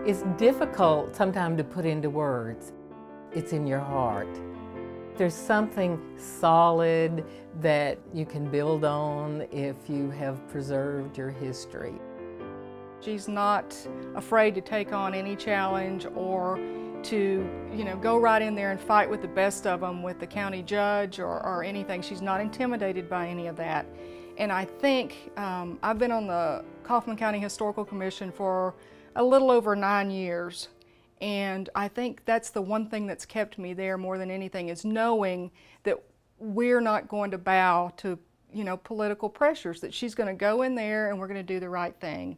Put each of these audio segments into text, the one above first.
It's difficult sometimes to put into words. It's in your heart. There's something solid that you can build on if you have preserved your history. She's not afraid to take on any challenge or to, go right in there and fight with the best of them, with the county judge or anything. She's not intimidated by any of that. And I think I've been on the Kaufman County Historical Commission for a little over 9 years. And I think that's the one thing that's kept me there more than anything, is knowing that we're not going to bow to, political pressures, that she's going to go in there and we're going to do the right thing.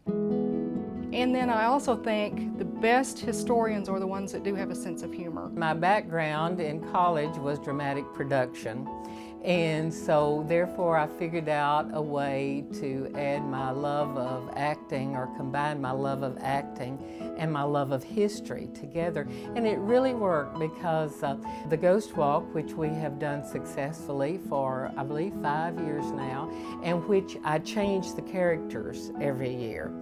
And then I also think the best historians are the ones that do have a sense of humor. My background in college was dramatic production, and so therefore I figured out a way to add my love of acting, or combine my love of acting and my love of history together. And it really worked, because the Ghost Walk, which we have done successfully for, I believe, 5 years now, and which I change the characters every year.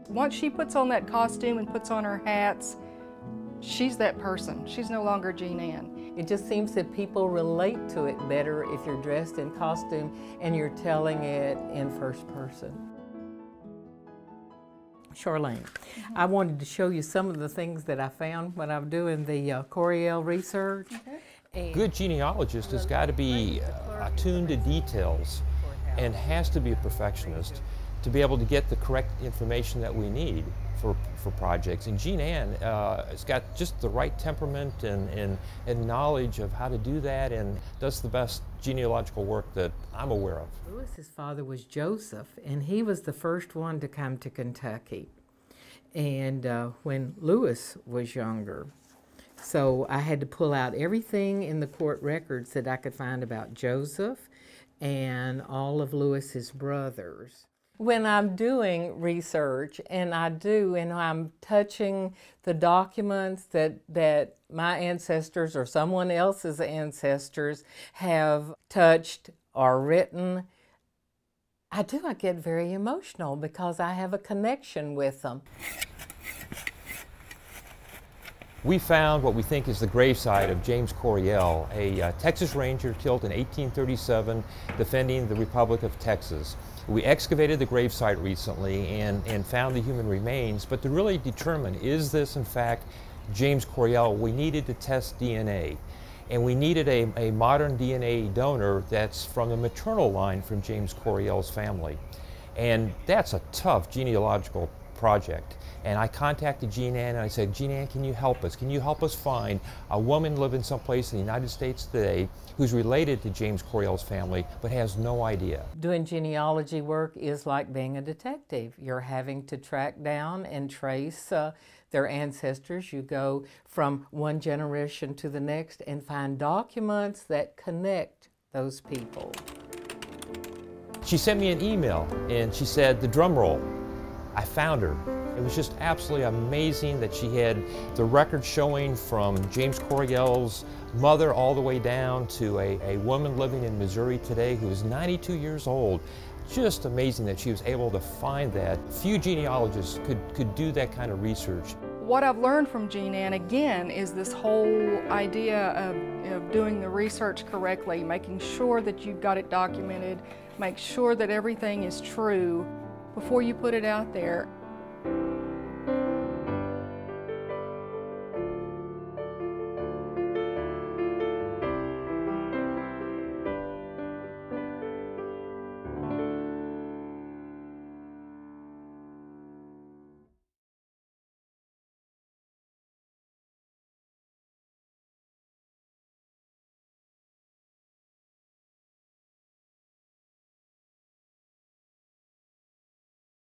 Once she puts on that costume and puts on her hats, she's that person. She's no longer Jean Ann. It just seems that people relate to it better if you're dressed in costume and you're telling it in first person. Charlene, I wanted to show you some of the things that I found when I was doing the Coriel research. Good genealogist has got to be attuned to details and has to be a perfectionist to be able to get the correct information that we need for projects. And Jean Ann has got just the right temperament and knowledge of how to do that, and does the best genealogical work that I'm aware of. Lewis's father was Joseph, and he was the first one to come to Kentucky. And when Lewis was younger, so I had to pull out everything in the court records that I could find about Joseph and all of Lewis's brothers. When I'm doing research, and I'm touching the documents that my ancestors or someone else's ancestors have touched or written, I get very emotional because I have a connection with them. We found what we think is the gravesite of James Coriel, a Texas Ranger killed in 1837 defending the Republic of Texas. We excavated the gravesite recently and found the human remains, but to really determine, is this in fact James Coriel, we needed to test DNA. And we needed a modern DNA donor that's from the maternal line from James Coriel's family. And that's a tough genealogical project. And I contacted Jean Ann and I said, Jean Ann, can you help us? Can you help us find a woman living someplace in the United States today who's related to James Coriel's family but has no idea? Doing genealogy work is like being a detective. You're having to track down and trace their ancestors. You go from one generation to the next and find documents that connect those people. She sent me an email and she said, the drum roll, I found her. It was just absolutely amazing that she had the record showing from James Coriel's mother all the way down to a woman living in Missouri today who is 92 years old. Just amazing that she was able to find that. Few genealogists could do that kind of research. What I've learned from Jean Ann, again, is this whole idea of doing the research correctly, making sure that you've got it documented, make sure that everything is true before you put it out there.